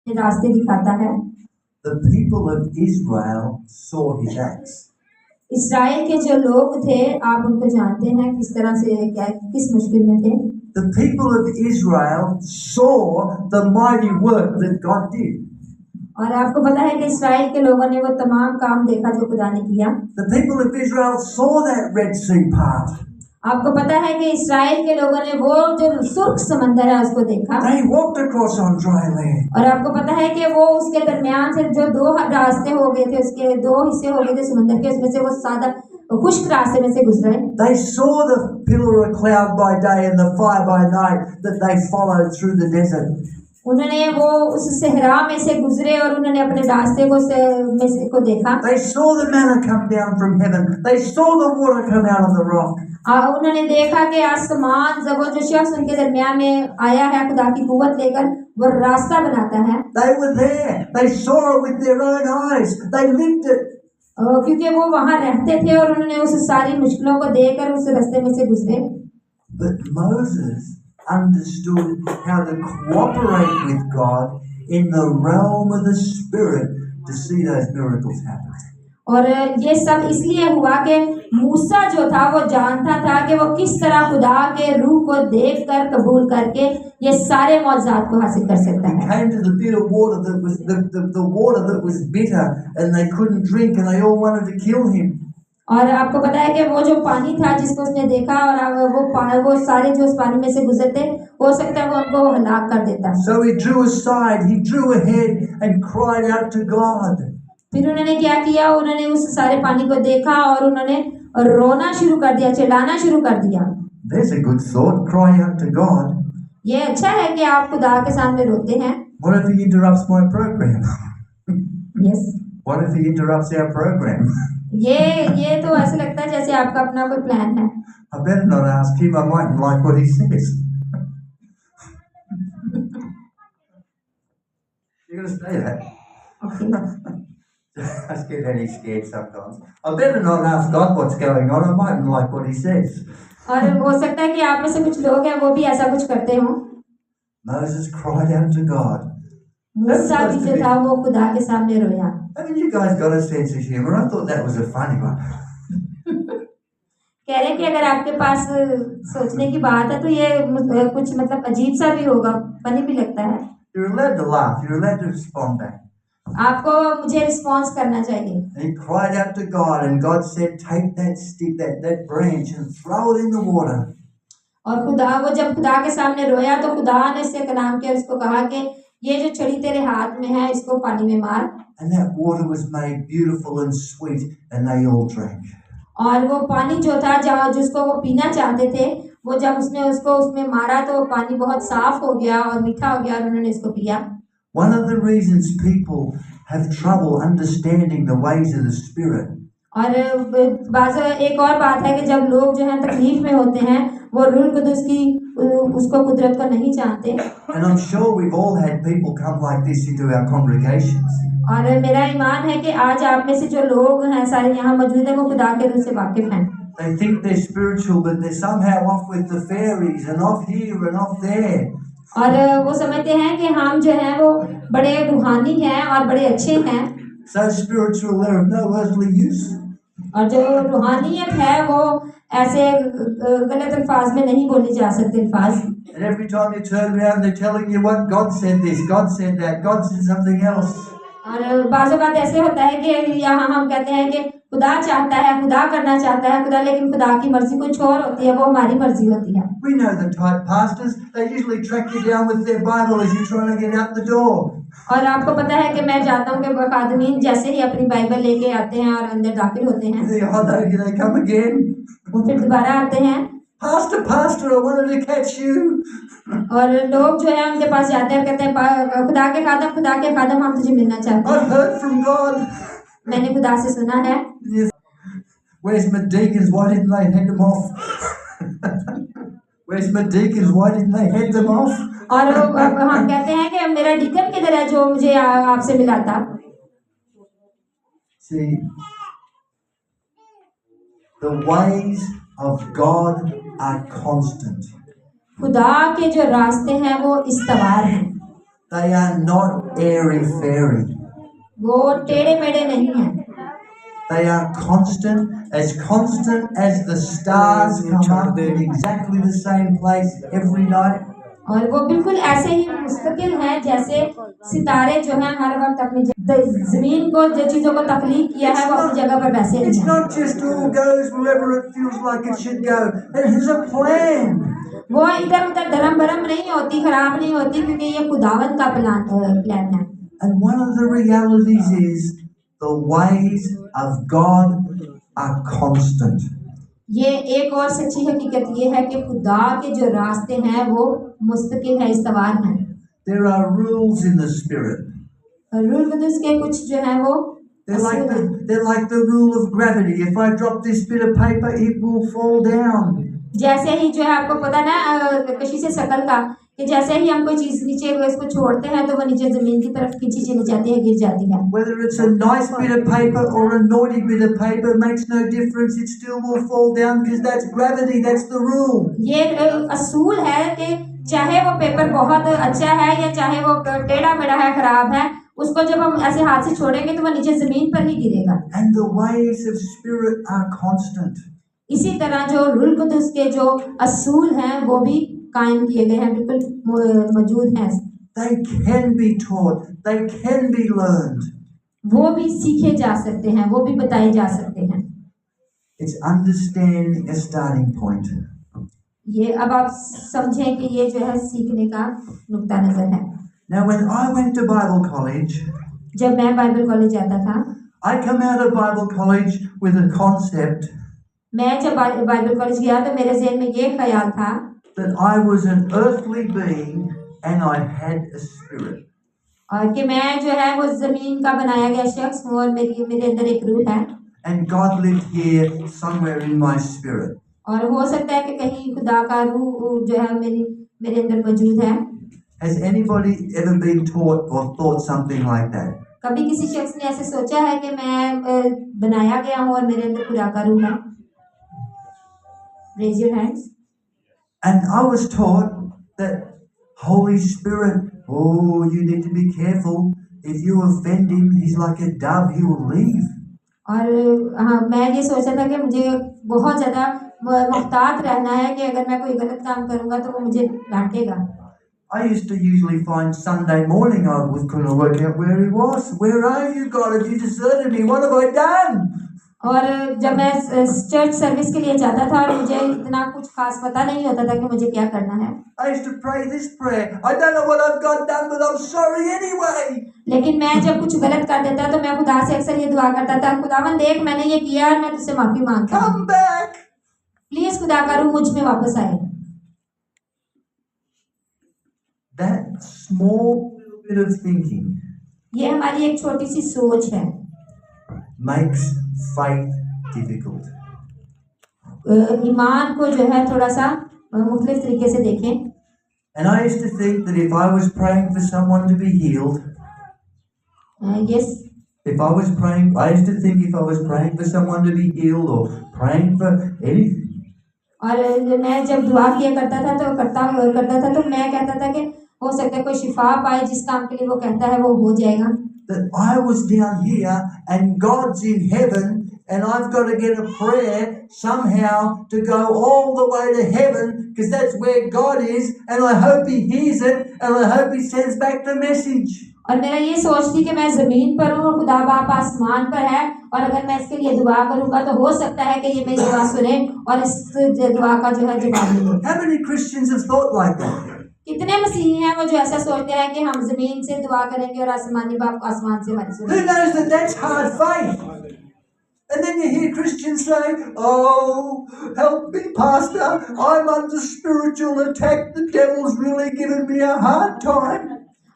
रास्ते दिखाता है। The people of Israel saw his acts. इस्राएल के जो लोग थे, आप उनको जानते हैं किस तरह से, क्या किस मुश्किल में थे। The people of Israel saw the mighty work that God did. और आपको पता है कि इस्राएल के लोगों ने वो तमाम काम देखा जो खुदा ने किया। The people of Israel saw that Red Sea part. आपको पता है कि इस्राएल के लोगों ने वो जो सुर्ख समंदर है उसको देखा। They walked across on dry land. और आपको पता है कि वो उसके दरमियान से जो दो रास्ते हो गए थे, उसके दो हिस्से हो गए थे समंदर के, उसमें से वो सादा खुश्क रास्ते में से गुजरे। They saw the pillar of cloud by day and the fire by night that they followed through the desert. उन्होंने वो उस सहरा में से गुजरे और उन्होंने अपने रास्ते को देखा। They saw the manna come down from heaven. They saw the water come out of the rock. उन्होंने देखा कि आसमान जब वो जो शख्स उनके दरमियान में आया है खुदा की कुव्वत लेकर, वो रास्ता बनाता है। They were there. They saw it with their own eyes. They lived it. क्योंकि वो वहां रहते थे और उन्होंने उस सारी मुश्किलों को देखकर उस रास्ते में से गुजरे। But Moses understood how to cooperate with God in the realm of the Spirit to see those miracles happen. और ये सब इसलिए हुआ कि मूसा जो था वो जानता था कि वो किस तरह खुदा के रूह को देखकर कबूल करके ये सारे मौजज़ात को हासिल कर सकता है। He came to the bitter water that was the water that was bitter and they couldn't drink and they all wanted to kill him. और आपको पता है कि वो जो पानी था जिसको उसने देखा और वो सारे जो उस पानी में से गुजरते, हो सकता है वो उनको हलाक कर देता। So he drew aside, he drew ahead and cried out to God. फिर उन्होंने क्या किया, उन्होंने उस सारे पानी को देखा और उन्होंने रोना शुरू कर दिया, चिल्लाना शुरू कर दिया। There's a good thought, cry out to God. ये अच्छा है कि आप खुदा के सामने रोते हैं। What if he interrupts my program? Yes. What if he interrupts our program? ये तो ऐसे लगता है जैसे आपका अपना कोई प्लान है। I better not ask him, I mightn't like what he says. You're going to say that? Okay. I get really scared sometimes. I better not ask God what's going on, I mightn't like what he says. और हो सकता है कि आप में से कुछ लोग हैं वो भी ऐसा कुछ करते हो। Moses cried out to God. मूसा भी जो था वो खुदा के सामने रोया। Haven't you guys got a sense of humor? I thought that was a funny one. कह रहे कि अगर आपके पास सोचने की बात है तो ये कुछ मतलब अजीब सा भी होगा, फनी भी लगता है। You're allowed to laugh. You're allowed to respond back. आपको मुझे रिस्पॉन्स करना चाहिए। He cried out to God, and God said, "Take that stick, that branch, and throw it in the water." और वो जब खुदा के सामने रोया तो खुदा ने उससे कलाम किया, उसको कहा कि ये जो छड़ी तेरे हाथ में है इसको पानी में मार। And that water was made beautiful and sweet, and they all drank. और वो पानी जो था जिसको वो पीना चाहते थे, वो जब उसने उसको उसमें मारा तो वो पानी बहुत साफ हो गया और मीठा हो गया और उन्होंने इसको पिया। One of the reasons people have trouble understanding the ways of the Spirit. और एक और बात है कि जब लोग जो है तकलीफ में होते हैं वो रूह कुदस की उसको कुदरत को नहीं जानते। And I'm sure we've all had people come like this into our congregations. और मेरा ईमान है कि आज आप में से जो लोग हैं सारे यहाँ मौजूद हैं वो खुदा के रूह से वाकिफ हैं। They think they're spiritual, but they're somehow off with the fairies and off here and off there. और वो समझते हैं कि हम जो हैं वो बड़े रूहानी हैं और बड़े अच्छे हैं। So spiritual, they're of no earthly use. और जो रूहानियत है वो ऐसे गलत अल्फाज में नहीं बोली जा सकती अल्फाज। And every time you turn around, they're telling you what God said this, God said that, God said something else. और बाज़ औक़ात ऐसे होता है कि यहाँ हम कहते हैं कि खुदा चाहता है, खुदा करना चाहता है खुदा, लेकिन खुदा की मर्जी कुछ और होती है, वो हमारी मर्जी होती है। We know the type pastors, they usually track you down with their Bible as you're trying to get out the door. और आपको पता है कि मैं जानता हूँ कि आदमी जैसे ही अपनी बाइबल लेके आते हैं और अंदर दाखिल होते हैं, They come again. वो फिर दोबारा आते हैं। Pastor, I wanted to catch you. और लोग जो है उनके पास जाते हैं और कहते हैं खुदा के खादम हम तुझे मिलना चाहते हैं। I've heard from God. मैंने खुदा से सुना है। Yes. Where's my deacons? Why didn't they head them off? Where's my deacons? Why didn't they head them off? और हम कहते हैं कि मेरा डीकन किधर है जो मुझे आपसे मिला था। See, the ways of God are constant. खुदा के जो रास्ते हैं वो इस्तवार हैं। They are not airy-fairy. वो टेढ़े मेढ़े नहीं हैं, They are constant as the stars come up in exactly the same place every night. और वो बिल्कुल ऐसे ही मुस्तकिल हैं जैसे सितारे जो हैं हर वक्त अपनी जमीन को जो चीजों को तख्लीक किया है वो अपनी जगह पर वैसे It's नहीं है। not just all goes wherever it feels like it should go. It has a plan. वो इधर उधर धर्म भरम नहीं होती, खराब नहीं होती, क्योंकि ये खुदावन का प्लान है। And one of the realities is the ways of God are constant. ये एक और सच्ची हकीकत ये है कि खुदा के जो रास्ते हैं वो मुस्तकिल है, इस्तवार हैं। There are rules in the spirit. Rule कुदस के कुछ जो है वो They're like the rule of gravity. If I drop this bit of paper, it will fall down. जैसे ही जो है आपको पता ना कशी से शकल का कि जैसे ही हम कोई चीज नीचे इसको छोड़ते हैं तो वो नीचे जमीन की तरफ खींची चली जाती है, गिर जाती है। Whether it's a nice bit of paper or a naughty bit of paper makes no difference. It still will fall down because that's gravity. That's the rule. ये असूल है कि चाहे वो पेपर बहुत अच्छा है या चाहे वो टेढ़ा मेढ़ा है, खराब है, उसको जब हम ऐसे हाथ से छोड़ेंगे तो वो नीचे जमीन पर ही गिरेगा। And the ways of spirit are constant. इसी तरह जो रूल कुदस के जो असूल हैं वो भी कायम किए गए हैं, बिल्कुल मौजूद हैं। They can be taught. They can be learned. वो भी सीखे जा सकते हैं, वो भी बताए जा सकते हैं। It's understanding a starting point. ये अब आप समझें कि ये जो है सीखने का नुक्ता नजर है। Now, when I went to Bible college, जब मैं बाइबल कॉलेज जाता था, I come out of Bible college with a concept मैं जब बाइबल कॉलेज गया तो मेरे ज़हन में ये ख्याल था that I was an earthly being and I had a spirit. और कि मैं जो है वो जमीन का बनाया गया शख्स हूँ और मेरे अंदर एक रूह है। And God lived here somewhere in my spirit. और हो सकता है कि कहीं खुदा का रूह जो है मेरे अंदर मौजूद है। Has anybody ever been taught or thought something like that? कभी किसी शख्स ने ऐसे सोचा है कि मैं बनाया गया हूँ और मेरे अंदर खुदा का रूह है? Raise your hands. And I was taught that Holy Spirit, oh, you need to be careful. If you offend him, he's like a dove, he will leave. और हाँ, मैं ये सोचा था कि मुझे बहुत ज़्यादा मुहतात रहना है कि अगर मैं कोई गलत काम करूँगा तो वो मुझे डांटेगा। I used to usually find Sunday morning I couldn't work out where he was. Where are you, God? Have you deserted me? What have I done? और जब मैं चर्च सर्विस के लिए जाता था और मुझे इतना कुछ खास पता नहीं होता था कि मुझे क्या करना है। I used to pray this prayer. I don't know what I've got done, but I'm sorry anyway. लेकिन मैं जब कुछ गलत कर देता तो मैं खुदा से अक्सर ये दुआ करता था, खुदावन देख मैंने ये किया और मैं तुझसे माफी मांगता हूँ। Come back. प्लीज खुदा का रूह मुझ में वापस आए। That small bit of thinking ये हमारी एक छोटी सी सोच है, makes faith difficult. ईमान को जो है थोड़ा सा मुख्तलिफ तरीके से देखें। And I used to think that if I was praying for someone to be healed, yes, if I was praying, I used to think if I was praying for someone to be healed or praying for anything, और मैं जब दुआ किया करता था तो मैं कहता था कि हो सकता है कोई शिफा पाए, जिस काम के लिए वो कहता है वो हो जाएगा। that I was down here and God's in heaven and I've got to get a prayer somehow to go all the way to heaven because that's where God is and I hope he hears it and I hope he sends back the message. और मेरा ये सोच थी कि मैं जमीन पर हूँ और खुदा बाप आसमान पर है और अगर मैं इसके लिए दुआ करूँगा तो हो सकता है कि ये मेरी दुआ सुने और इस दुआ का जो है जवाब मिले। How many Christians have thought like that? कितने मसीही हैं वो जो ऐसा सोचते हैं कि हम जमीन से दुआ करेंगे और आसमानी बाप को आसमान से हमारी सुनेंगे। Who knows that that's hard faith? And then you hear Christians say, oh, help me, Pastor, I'm under spiritual attack, the devil's really giving me a hard time.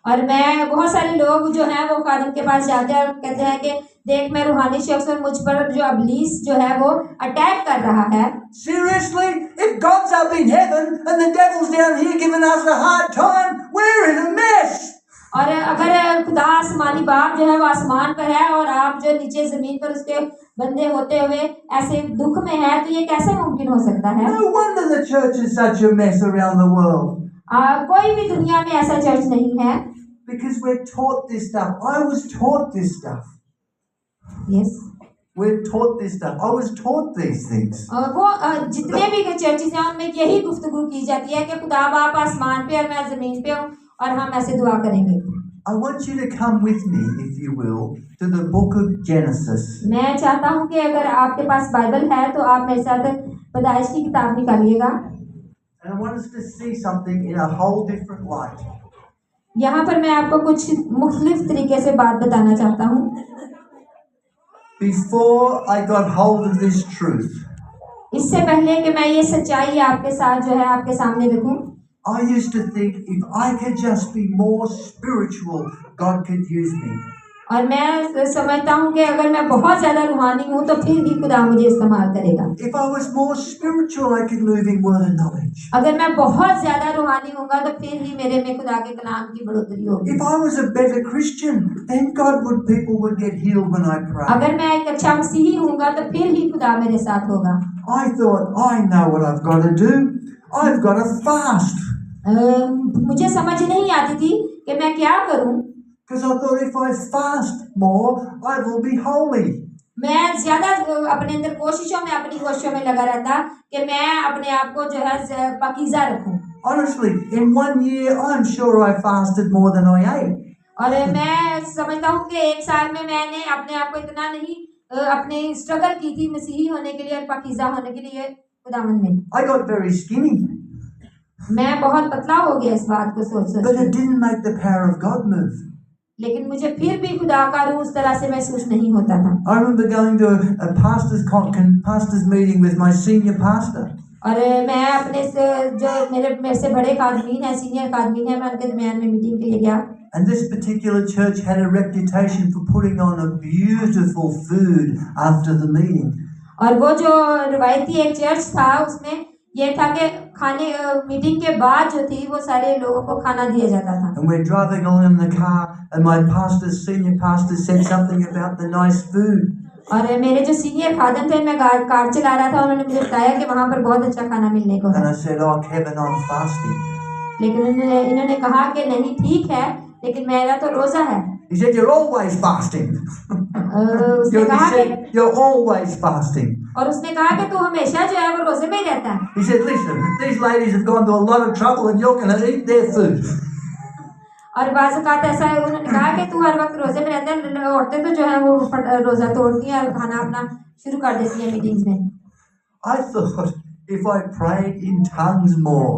और मैं बहुत सारे लोग जो हैं वो खादिम के पास जाते हैं और कहते हैं कि देख मैं रूहानी शख्स और मुझ पर जो अबलीस जो है वो अटैक कर रहा है। Seriously? If God's up in heaven and the devil's down here giving us a hard time, we're in a mess. और अगर खुदा आसमानी बाप जो है वो आसमान पर है और आप जो नीचे जमीन पर उसके बंदे होते हुए ऐसे दुख में है तो ये कैसे मुमकिन हो सकता है? No wonder the church is such a mess around the world. कोई भी दुनिया में ऐसा चर्च नहीं है। Because we're taught this stuff. I was taught this stuff. Yes We're taught this stuff. I was taught these things. जितने भी churches हैं उनमें यही गुफ्तगू की जाती है कि खुदा बाप आसमान पे और मैं जमीन पे हूँ और हम ऐसे दुआ करेंगे। I want you to come with me, if you will, to the book of Genesis. मैं चाहता हूँ कि अगर आपके पास बाइबल है तो आप मेरे साथ पैदाइश की किताब निकालिएगा। And I want us to see something in a whole different light. यहाँ पर मैं आपको कुछ मुख्तलिफ तरीके से बात बताना चाहता हूँ। Before I got hold of this truth, इससे पहले कि मैं ये सच्चाई आपके साथ जो है आपके सामने रखूं, I used to think if I could just be more spiritual, God could use me. और मैं समझता हूँ कि अगर मैं बहुत ज्यादा रूहानी हूँ तो फिर भी खुदा मुझे इस्तेमाल करेगा। If I was more spiritual, I could move in word and knowledge. अगर मैं बहुत ज्यादा रूहानी होगा तो फिर ही मेरे में खुदा के कलाम की बढ़ोतरी होगी। If I was a better Christian, then people would get healed when I pray. अगर मैं एक अच्छा मसीही हूँगा तो फिर ही खुदा मेरे साथ होगा। I thought, I know what I've got to do. I've got to fast. मुझे समझ नहीं आती थी कि मैं क्या करूँ। Because I thought if I fast more, I will be holy. मैं ज्यादा अपने अंदर अपनी कोशिशों में लगा रहता कि मैं अपने आप को जो है पाकीज़ा रखूं। Honestly, in 1 year, I'm sure I fasted more than I ate. और मैं समझता हूँ कि एक साल में मैंने अपने आप को इतना नहीं अपने स्ट्रगल की थी मसीही होने के लिए और पाकीज़ा होने के लिए खुदावंद में। I got very skinny. मैं बहुत पतला हो गया इस बात को सोच But it didn't make the power of God move. लेकिन मुझे फिर भी खुदा का रूह उस तरह से महसूस नहीं होता था। I remember going to a pastor's meeting with my senior pastor. और मैं अपने जो मेरे से बड़े कादमीन हैं, सीनियर कादमीन हैं, मैं उनके दरमियान में मीटिंग के लिए गया। And this particular church had a reputation for putting on a beautiful food after the meeting. और वो जो रवायती एक चर्च था उसमें ये था कि खाने मीटिंग के बाद जो थी वो सारे लोगों को खाना दिया जाता था। And we're driving along in the car, and my senior pastor said something about the nice food. और मेरे जो सीनियर खादम थे, मैं कार चला रहा था, उन्होंने मुझे बताया कि वहाँ पर बहुत अच्छा खाना मिलने को है। And I said, "Oh, Kevin, I'm fasting." लेकिन इन्होंने कहा कि नहीं ठीक है, लेकिन मेरा तो रोजा है। He said, "You're always fasting." उसने कहा कि "You're always fasting." और उसने कहा कि तू हमेशा जो है वो रोजे में ही रहता है। He said, "Listen, these ladies have gone to a lot of trouble, and you're going to eat their food." और बाज़ औक़ात ऐसा है, उन्होंने कहा कि तू हर वक्त रोजे में रहता है, औरतें तो जो है वो रोजा तोड़ती हैं और खाना अपना शुरू कर देती हैं मीटिंग्स में। I thought if I prayed in tongues more,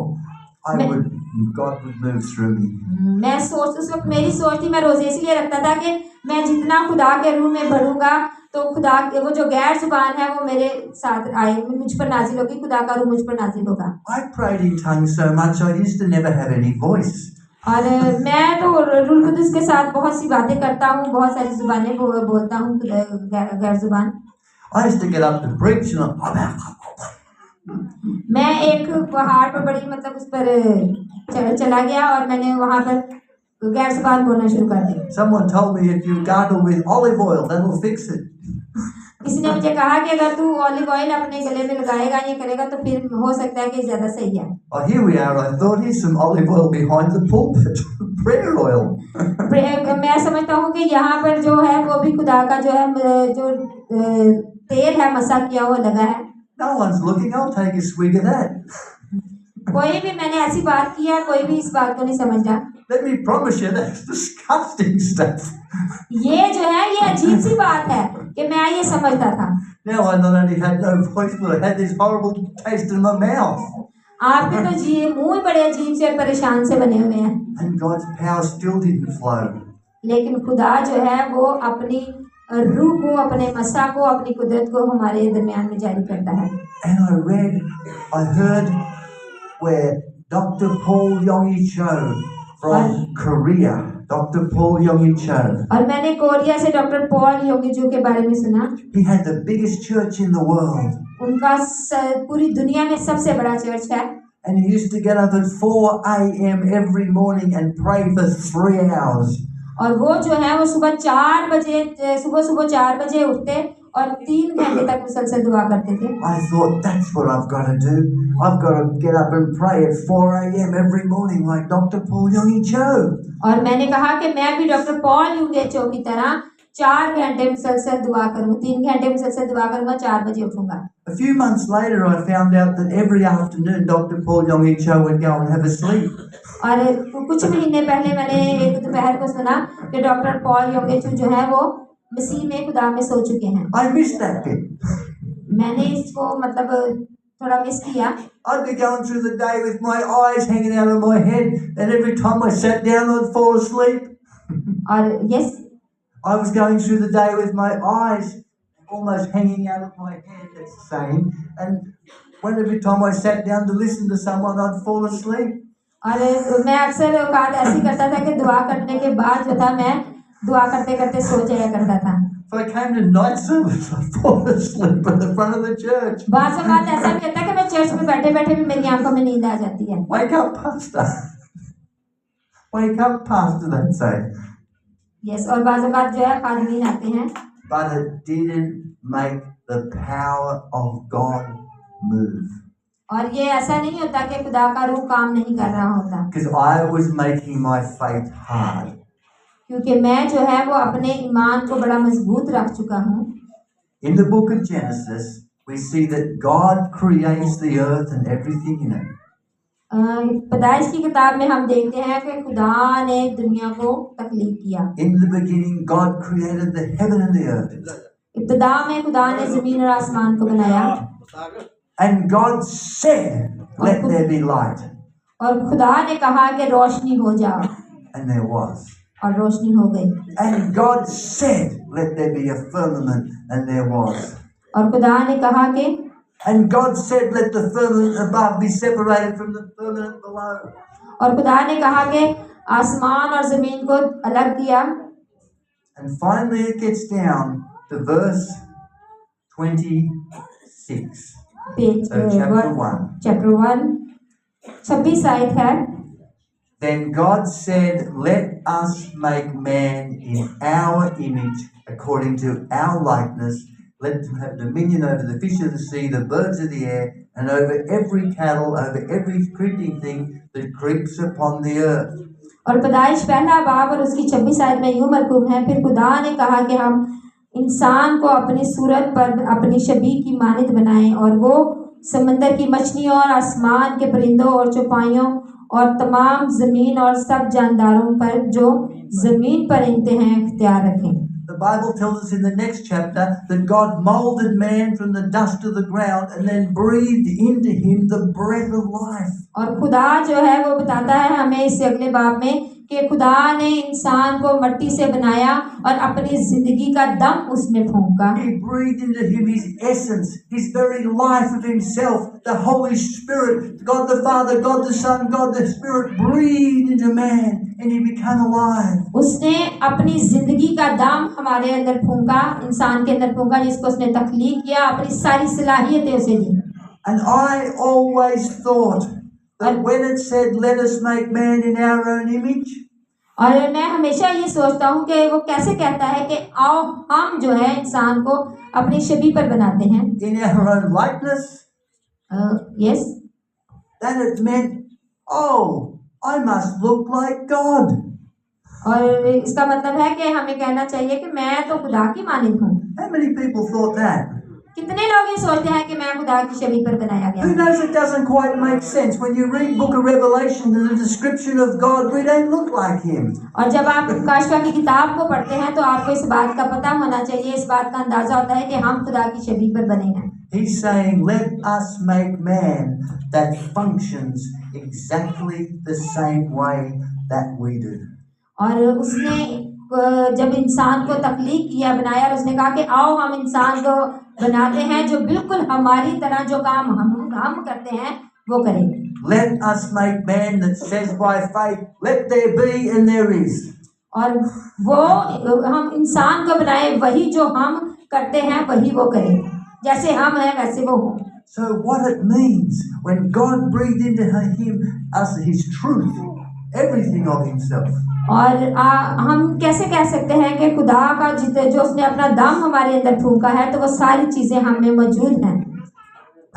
God would move through me. मैं उस वक्त मेरी सोच थी, मैं रोजे इसलिए रखता था कि मैं जितना खुदा के रूह में बढ़ूंगा तो खुदा वो जो गैर जुबान है वो मेरे साथ आए, मुझ पर नाजिल होगी, खुदा का रूह मुझ पर नाजिल होगा। I prayed in tongues so much I used to never have any voice. और मैं तो रूह कुदस के साथ बहुत सी बातें करता हूँ, बहुत सारी जुबानें बोलता हूँ गैर जुबान। I used to get up to preach and मैं एक पहाड़ पर बड़ी मतलब उस पर चला गया और मैंने वहाँ पर गैर जुबान बोलना शुरू कर दिया। Someone told me if you gargle with olive oil, that will fix it. किसी ने मुझे कहा कि अगर तू ऑलिव ऑयल अपने गले में लगाएगा ये करेगा तो फिर हो सकता है कि ज्यादा सही है। Oh, here we are. I thought here's some olive oil behind the pulpit. Prayer oil. मैं समझता हूँ कि यहाँ पर जो है वो भी खुदा का जो है जो तेल है मसा किया हुआ लगा है। No one's looking. I'll take a swig of that. कोई भी मैंने ऐसी बात की है, कोई भी इस बात को नहीं समझा। Let me promise you, that's disgusting stuff. ये जो है ये अजीब सी बात है कि मैं ये समझता था। Now I not only had no voice, but I had this horrible taste in my mouth. आपके तो जी मुंह बड़े अजीब से परेशान से बने हुए हैं। And God's power still didn't flow. लेकिन खुदा जो है वो अपनी रूह को, अपने मसा को, अपनी कुदरत को हमारे दरमियान में जारी करता है। And I heard where Dr. Paul Yonggi Cho from Korea, Dr. Paul Yonggi Cho. और मैंने कोरिया से डॉक्टर पॉल योगी जो के बारे में सुना। He had the biggest church in the world. उनका पूरी दुनिया में सबसे बड़ा चर्च है। And he used to get up at 4 a.m. every morning and pray for 3 hours. और वो जो है वो सुबह 4 बजे उठते और 3 घंटे तक मुसलसल दुआ करते थे। I thought, that's what I've got to do. I've got to get up and pray at 4 a.m. every morning like Dr. Paul Yonggi Cho. और मैंने कहा कि मैं भी डॉक्टर पॉल यूंगे चो की तरह 4 घंटे मुसलसल दुआ करूँ, 3 घंटे मुसलसल दुआ करूँगा, 4 बजे उठूंगा। A few months later, I found out that every afternoon Dr. Paul Yonggi Cho would go and have a sleep. और कुछ महीने पहले मैंने एक दोपहर को सुना कि डॉक्टर पॉल योंगे चो जो है वो मसीह में खुदा में सो चुके हैं। I missed that bit. मैंने इसको मतलब थोड़ा मिस किया। I'd be going through the day with my eyes hanging out of my head, and every time I sat down, I'd fall asleep. और yes, I was going through the day with my eyes almost hanging out of my head, that's the same. And when every time I sat down to listen to someone, I'd fall asleep. और मैं अक्सर औकात ऐसी करता था कि दुआ करने के बाद जो था मैं दुआ करते करते सो जाया करता था। If I came to night service, I'd fall asleep at the front of the church. बात ऐसा भी होता है कि मैं चर्च में बैठे बैठे भी मेरी आंखों में नींद आ जाती है। Wake up, pastor. Wake up, pastor, they'd say. Yes, और बात जो है खादमीन आते हैं। But it didn't make the power of God move. और ये ऐसा नहीं होता कि खुदा का रूह काम नहीं कर रहा होता, Because I was making my faith hard. क्योंकि मैं जो है वो अपने ईमान को बड़ा मजबूत रख चुका हूँ। In the book of Genesis, we see that God creates the earth and everything in it. पैदाइश की किताब में हम देखते हैं कि खुदा ने दुनिया को तख्लीक किया। In the beginning, God created the heaven and the earth. इब्तिदा में खुदा ने जमीन और आसमान को बनाया। And God said, let there be light. और खुदा ने कहा कि रोशनी हो जाओ, And there was. और रोशनी हो गई। And God said, let there be a firmament. And there was. और खुदा ने कहा कि And God said, let the firmament above be separated from the firmament below. और खुदा ने कहा कि आसमान और जमीन को अलग किया। And finally it gets down to verse 26. Page chapter 1. 26 आयत है। Then God said, let us make man in our image, according to our likeness. Let them have dominion over the fish of the sea, the birds of the air, and over every cattle, over every creeping thing that creeps upon the earth. और पैदाइश पहला बाब और उसकी 26 आयत में यूं मरकूम है, फिर खुदा ने कहा कि हम इंसान को अपनी सूरत पर अपनी शबीह की मानद बनाएं, और वो समंदर की मछलियों और आसमान के परिंदों और चौपाइयों और तमाम जमीन और सब जानदारों पर जो जमीन पर रहते हैं इख्तियार रखें। The Bible tells us in the next chapter that God molded man from the dust of the ground and then breathed into him the breath of life. और खुदा जो है वो बताता है हमें इस अगले बाब में कि खुदा ने इंसान को मिट्टी से बनाया और अपनी जिंदगी का दम उसमें फूंका। He breathed into him his essence, his very life of himself, the Holy Spirit, God the Father, God the Son, God the Spirit breathed into man and he became alive. उसने अपनी जिंदगी का दम हमारे अंदर फूंका, इंसान के अंदर फूंका, जिसको उसने तख्लीक किया, अपनी सारी सलाहियतें उसे दी। And I always thought that when it said, let us make man in our own image, और मैं हमेशा ये सोचता हूँ कि वो कैसे कहता है कि आओ हम जो है इंसान को अपनी शबीह पर बनाते हैं, in our own likeness, yes, that it meant, oh, I must look like God. और इसका मतलब है कि हमें कहना चाहिए कि मैं तो खुदा की मानिंद हूँ। How many people thought that? कितने लोग ये सोचते हैं कि मैं खुदा की शबीह पर बनाया गया Who हूँ? knows it doesn't quite make sense? When you read Book of Revelation and the description of God, we don't look like Him. और जब आप काशफा की किताब को पढ़ते हैं तो आपको इस बात का पता होना चाहिए, इस बात का अंदाजा होता है कि हम खुदा की शबीह पर बने हैं। He's saying, let us make man that functions exactly the same way that we do. और उसने जब इंसान को तख्लीक किया, बनाया, और उसने कहा कि आओ हम इंसान को बनाते हैं जो बिल्कुल हमारी तरह जो काम हम करते हैं वो करें। Let us make man that says by faith, let there be and there is. और वो हम इंसान को बनाए, वही जो हम करते हैं वही वो करें, जैसे हम हैं वैसे वो हो। So what it means when God breathed into him us his truth, everything of himself. और हम कैसे कह सकते हैं कि खुदा का जो उसने अपना दम हमारे अंदर फूंका है तो वो सारी चीजें हम में मौजूद हैं।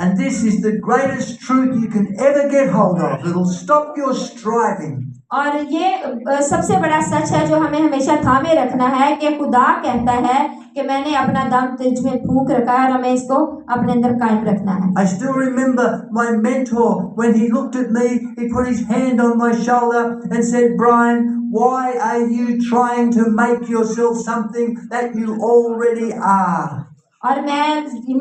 And this is the greatest truth you can ever get hold of. It'll stop your striving. और ये सबसे बड़ा सच है जो हमें हमेशा थामे रखना है कि खुदा कहता है कि मैंने अपना दम तुझ में फूंक रखा है और हमें इसको अपने अंदर कायम रखना है। I still remember my mentor when he looked at me, he put his hand on my shoulder and said, "Brian, why are you trying to make yourself something that you already are?" और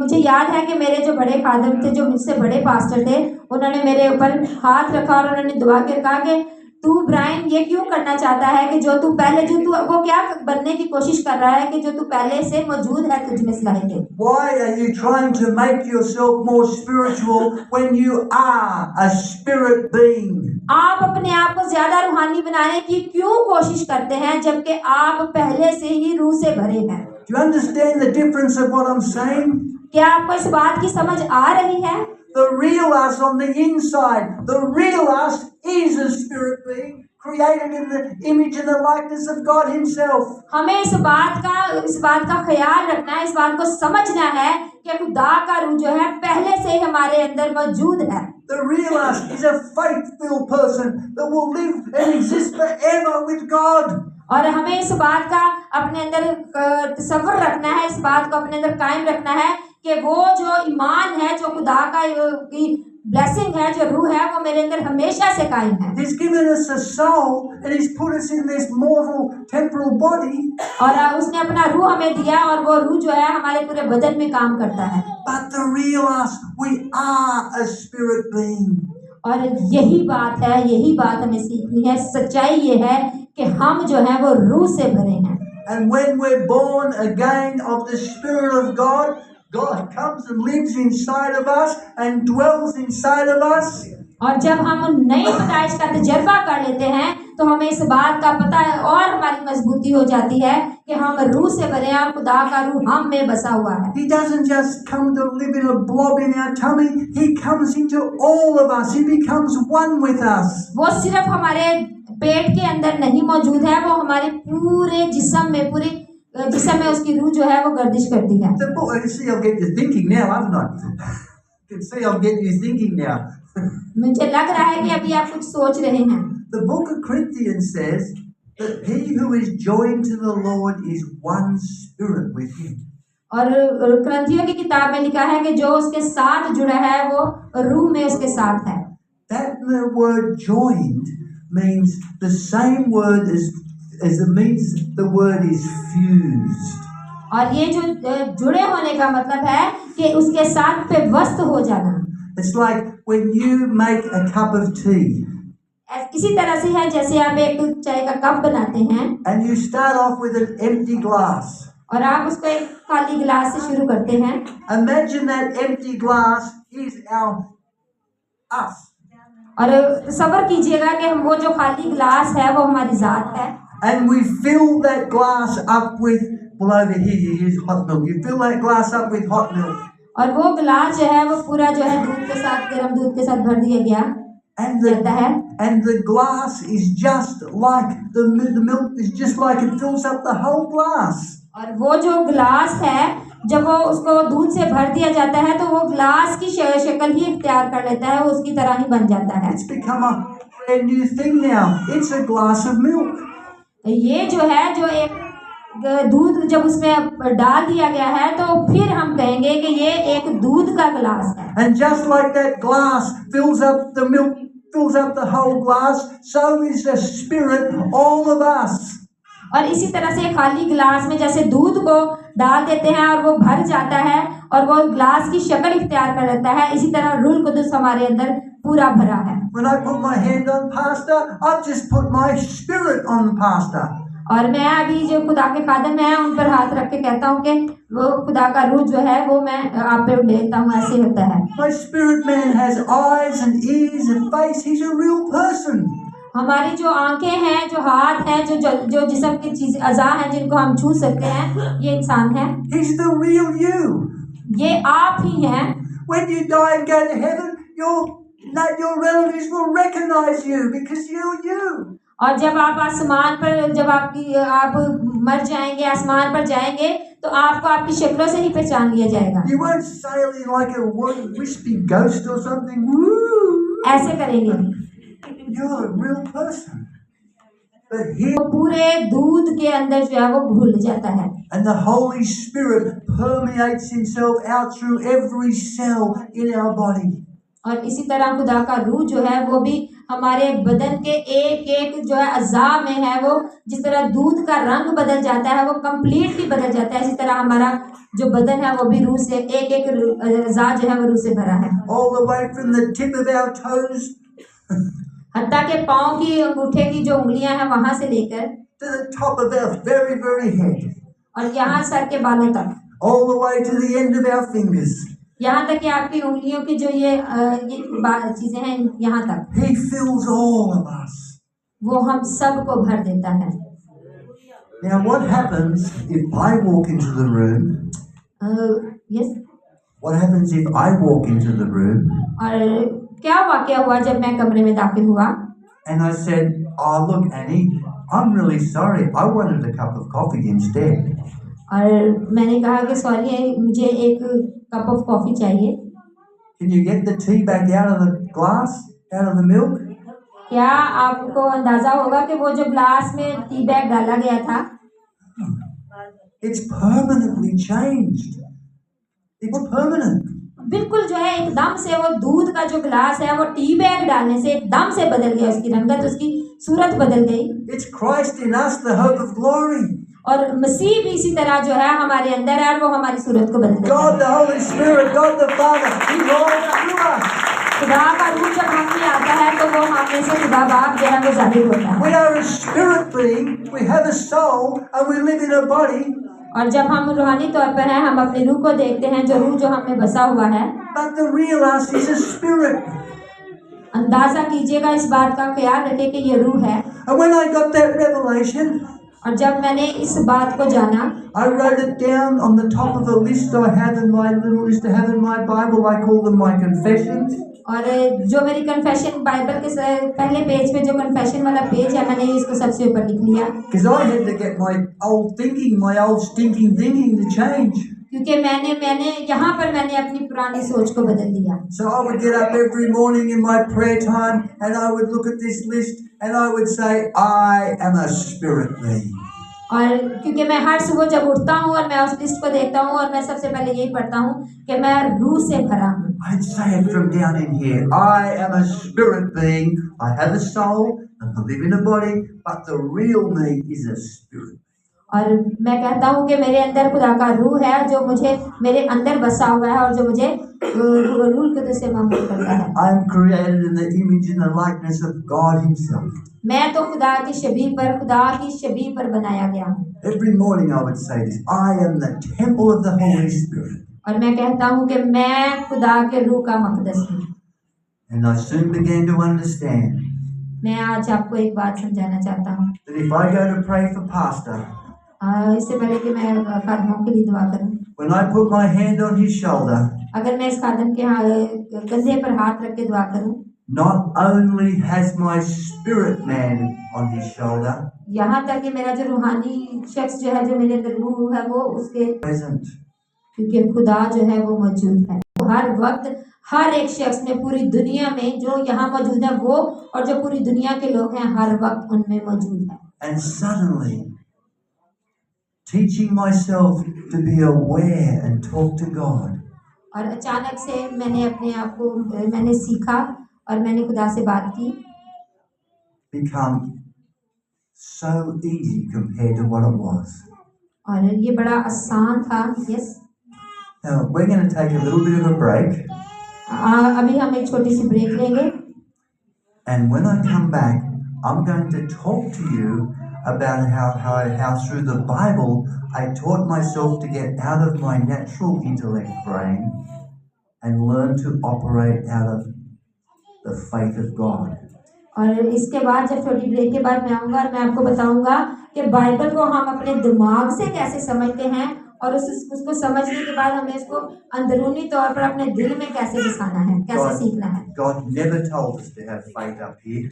मुझे याद है कि मेरे जो बड़े खादम थे, जो मुझसे बड़े पास्टर थे, उन्होंने मेरे ऊपर हाथ रखा और उन्होंने दुआ के कहा कि तू ब्रायन ये क्यों करना चाहता है कि जो तू वो क्या बनने की कोशिश कर रहा है कि जो तू पहले से मौजूद है तुझ में सलाहियत। Why are you trying to make yourself more spiritual when you are a spirit being? आप अपने आप को ज्यादा रूहानी बनाने की क्यों कोशिश करते हैं जबकि आप पहले से ही रूह से भरे हैं? Do you understand the difference of what I'm saying? क्या आपको इस बात की समझ आ रही है? The real us on the inside, the real us is a spirit being created in the image and the likeness of God himself. हमें इस बात का ख्याल रखना है, इस बात को समझना है कि खुदा का रूह जो है पहले से ही हमारे अंदर मौजूद है। The real us is a faith-filled person that will live and exist forever with God. और हमें इस बात का अपने अंदर तसव्वुर रखना है, इस बात को अपने अंदर कायम रखना है कि वो जो ईमान है, जो खुदा का ब्लेसिंग है, जो रूह है, वो मेरे अंदर हमेशा से कायम है। He's given us a soul and he's put us in this mortal temporal body. और उसने अपना रूह हमें दिया और वो रूह जो है हमारे पूरे बदन में काम करता है। But the real us, we are a spirit being. और यही बात हमें सीखनी है। सच्चाई ये है कि हम जो है वो रूह से भरे हैं। And when we're born again of the Spirit of God, God comes and lives inside of us and dwells inside of us. और जब हम नई पैदाइश का तजर्बा कर लेते हैं तो हमें इस बात का पता है और हमारी मजबूती हो जाती है कि हम रूह से भरे हैं और खुदा का रूह हम में बसा हुआ है। He doesn't just come to live in a blob in our tummy. He comes into all of us. He becomes one with us. वो सिर्फ हमारे पेट के अंदर नहीं मौजूद है, वो हमारे पूरे जिस्म में उसकी रूह जो है वो गर्दिश करती है। The book, I can see I'll get you thinking now, haven't I? I can see I'll get you thinking now. मुझे लग रहा है कि अभी आप कुछ सोच रहे हैं। The book of Corinthians says that he who is joined to the Lord is one spirit with him. और कुरिन्थियों की किताब में लिखा है कि जो उसके साथ जुड़ा है वो रूह में उसके साथ है। That the word joined means the same word as it means the word is fused. और ये जो जुड़े होने का मतलब है कि उसके साथ पेवस्त हो जाना। It's like when you make a cup of tea. इसी तरह से है जैसे आप एक चाय का कप बनाते हैं And you start off with an empty glass. और आप उसको एक खाली गिलास से शुरू करते हैं। Imagine that empty glass is us. और तसव्वुर कीजिएगा कि वो जो खाली गिलास है वो हमारी जात है। And we fill that glass up with, well, over here you use hot milk. You fill that glass up with hot milk. और वो गिलास जो है वो पूरा जो है दूध के साथ, गर्म दूध के साथ भर दिया गया and the glass is just like the milk is just like it fills up the whole glass. और वो जो गिलास है जब वो उसको दूध से भर दिया जाता है तो वो गिलास की शक्ल ही इख्तियार कर लेता है, वो उसकी तरह ही बन जाता है। It's become a brand new thing now. It's a glass of milk. ये जो है जो एक दूध जब उसमें डाल दिया गया है तो फिर हम कहेंगे कि ये एक दूध का गिलास है। And just like that glass fills up the milk, fills up the whole glass, so is the Spirit all of us. और इसी तरह से खाली गिलास में जैसे दूध को डाल देते हैं और वो भर जाता है और वो गिलास की शक्ल इख्तियार कर लेता है, इसी तरह रूह कुदुस हमारे अंदर पूरा भरा है। When I put my hand on pastor, I've just put my spirit on the pastor. और मैं अभी जो खुदा के खादम हैं उन पर हाथ रख के कहता हूँ कि वो खुदा का रूह जो है वो मैं आप पे उड़ेलता हूँ, ऐसे होता है। My spirit man has eyes and ears and face. He's a real person. हमारी जो आंखें हैं, जो हाथ हैं, जो जिस्म की चीज अज़ा हैं जिनको हम छू सकते हैं, ये इंसान है। He's the real you. ये आप ही हैं। When you die and go to heaven, that your relatives will recognize you because you're you. और जब आप आसमान पर, जब आप मर जाएंगे, आसमान पर जाएंगे, तो आपको आपकी शक्लों से ही पहचान लिया जाएगा। You won't sail in like a wispy ghost or something. Woo! ऐसे करेंगे, You're a real person. But here, वो पूरे दूध के अंदर जो है वो घुल जाता है, and the Holy Spirit permeates himself out through every cell in our body. और इसी तरह खुदा का रूह जो है वो भी हमारे बदन के एक एक जो है अज़ा में है, वो जिस तरह दूध का रंग बदल जाता है, वो कंप्लीटली बदल जाता है, इसी तरह हमारा जो बदन है वो भी रूह से, एक एक अज़ा जो है वो रूह से भरा है। All the way from the tip of our toes हत्ता के पाँव की अंगूठे की जो उंगलियां हैं वहां से लेकर to the top of our very, very head. और यहाँ सर के बालों तक, All the way to the end of our fingers. यहाँ तक कि आपकी उंगलियों की जो ये चीजें हैं, यहाँ तक He fills all of us. वो हम सब को भर देता है। Now, what happens if I walk into the room? Yes, What happens if I walk into the room और क्या वाकया हुआ जब मैं कमरे में दाखिल हुआ and I said, "Oh, look, Annie, I'm really sorry. I wanted a cup of coffee instead." और मैंने कहा कि सॉरी, मुझे एक कप ऑफ कॉफी चाहिए। Can you get the tea back out of the glass, out of the milk? क्या आपको अंदाजा होगा कि वो जो ग्लास में टी बैग डाला गया था, It's permanently changed. It's permanent. बिल्कुल जो है एकदम से वो दूध का जो गिलास है वो टी बैग डालने से एकदम से बदल गया, उसकी रंगत, उसकी सूरत बदल गई। It's Christ in us, the hope of glory. और मसीह भी इसी तरह जो है हमारे अंदर है और वो हमारी सूरत को बदल देता God है। the Holy Spirit, God the Father, He's all through us. खुदा का रूह जब हम में आता है तो वो हम में से खुदा बाप जो है वो जाहिर होता है। We are a spirit being, we have a soul, and we live in a body. और जब हम रूहानी तौर पर हैं, हम अपनी रूह को देखते हैं, जो रूह जो हम में बसा हुआ है। But the real us is a spirit. अंदाजा कीजिएगा, इस बात का ख्याल रखें कि ये रूह है। And when I got that revelation, और जब मैंने इस बात को जाना, I wrote it down on the top of a list I have in my little list I have in my Bible. I call them my confessions. और जो मेरी कन्फेशन बाइबल के पहले पेज पे जो कन्फेशन वाला पेज है, मैंने इसको सबसे ऊपर लिख लिया, Because I had to get my old thinking, my old stinking thinking to change. क्योंकि मैंने यहाँ पर मैंने अपनी पुरानी सोच को बदल दिया। So I would get up every morning in my prayer time and I would look at this list and I would say, I am a spirit being. और क्योंकि मैं हर सुबह जब उठता हूँ और मैं उस लिस्ट को देखता हूँ और मैं सबसे पहले यही पढ़ता हूँ कि मैं रूह से भरा हूँ। I'd say it from down in here. I am a spirit being. I have a soul and I live in a body, but the real me is a spirit. और मैं कहता हूँ कि मेरे अंदर खुदा का रूह है जो मुझे मेरे अंदर बसा हुआ है और जो मुझे रूह कुदस से मामूल करता है। I am created in the image and the likeness of God Himself. मैं तो खुदा की शबीह पर बनाया गया हूँ। Every morning I would say this. I am the temple of the Holy Spirit. और मैं कहता हूँ कि मैं खुदा के रूह का मक़दस हूँ। And I soon began to understand मैं आज आपको एक बात समझाना चाहता हूँ। that if I go to pray for pastor, इससे पहले कि मैं खादमों के लिए दुआ करूँ, when I put my hand on his shoulder, अगर मैं इस खादम के कंधे पर हाथ रख के दुआ करूँ, not only has my spirit man on his shoulder यहाँ तक कि मेरा जो रूहानी शख्स जो है, जो मेरे अंदर रूह है, वो उसके, present, क्योंकि खुदा जो है वो मौजूद है हर वक्त, हर एक शख्स में, पूरी दुनिया में जो यहाँ मौजूद है वो और जो पूरी दुनिया के लोग हैं हर वक्त उनमें मौजूद है। and suddenly teaching myself to be aware and talk to God. और अचानक से मैंने अपने आप को मैंने सीखा और मैंने खुदा से बात की, Become so easy compared to what it was. और ये बड़ा आसान था। Yes, Now we're going to take a little bit of a break, अभी हम एक छोटी सी ब्रेक लेंगे and when I come back, I'm going to talk to you about how through the Bible I taught myself to get out of my natural intellect brain and learn to operate out of the faith of God. और इसके बाद जब छोटी break के बाद मैं आऊँगा और मैं आपको बताऊँगा कि बाइबल को हम अपने दिमाग से कैसे समझते हैं और उसको समझने के बाद हमें उसको अंदरूनी तौर पर अपने दिल में कैसे बसाना है, कैसे सीखना है। God never told us to have faith up here.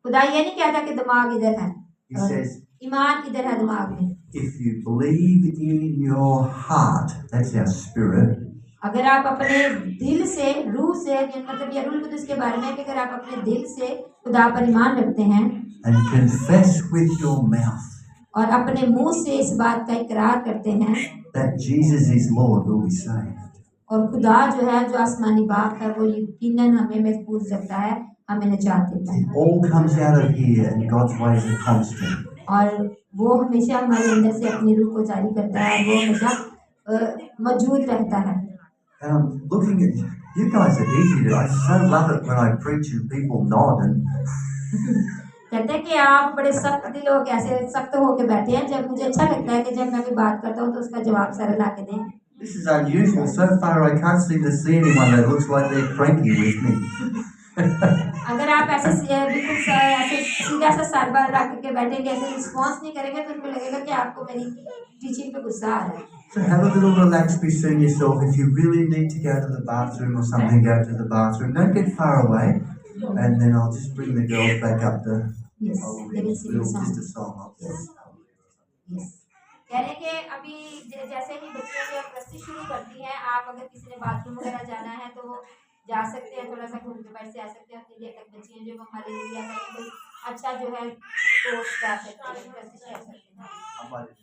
खुदा ये नहीं कहता कि दिमाग इधर है, He says, ईमान इधर है दिमाग में। if you believe in your heart, that's our spirit, अगर आप अपने दिल से, रूह से, मतलब ये रूह कुदस के बारे में कि अगर आप अपने दिल से खुदा पर ईमान रखते हैं and confess with your mouth और अपने मुंह से इस बात का इकरार करते हैं that Jesus is Lord, will be saved. और खुदा जो है, जो आसमानी बाप है, वो यकीनन हमें महफूज रखता है, हमें निजात देता है। It all comes out of here, and God's ways are constant. और वो हमेशा हमारे अंदर से अपनी रूह को जारी करता है, वो हमेशा मौजूद रहता है। And I'm looking at you guys are easy to. I so love it when I preach and people nod and कहते हैं कि आप बड़े सख्त दिल हो, कैसे सख्त होके बैठे हैं। जब मुझे अच्छा लगता है कि जब मैं भी बात करता हूँ तो उसका जवाब सरल आके दें। this is unusual. So far, I can't seem to see anyone that looks like they're cranky with me. अगर आप ऐसे बिल्कुल ऐसे सीधा सा सर बार रख के बैठेंगे, ऐसे रिस्पॉन्स नहीं करेंगे तो उनको लगेगा कि आपको मेरी टीचिंग पे गुस्सा आ रहा है। So have a little relax, be seeing yourself. If you really need to go to the bathroom or something, go to the bathroom. Don't get far away, and then I'll just bring the girls back up to. Yes, they will sing a song. Just a song. Yes. Yes. कह रहे कि अभी जैसे ही बच्चियां जो प्रस्तुति शुरू करती हैं, आप अगर किसी ने बाथरूम वगैरह जाना है तो वो जा सकते हैं, थोड़ा सा घूम के बैठ से आ सकते हैं। उतनी देर तक बच्चियां जो हमारे इंडिया का कोई अच्छा जो है कोर्स कर सकते हैं, प्रस्तुति कर सकते हैं।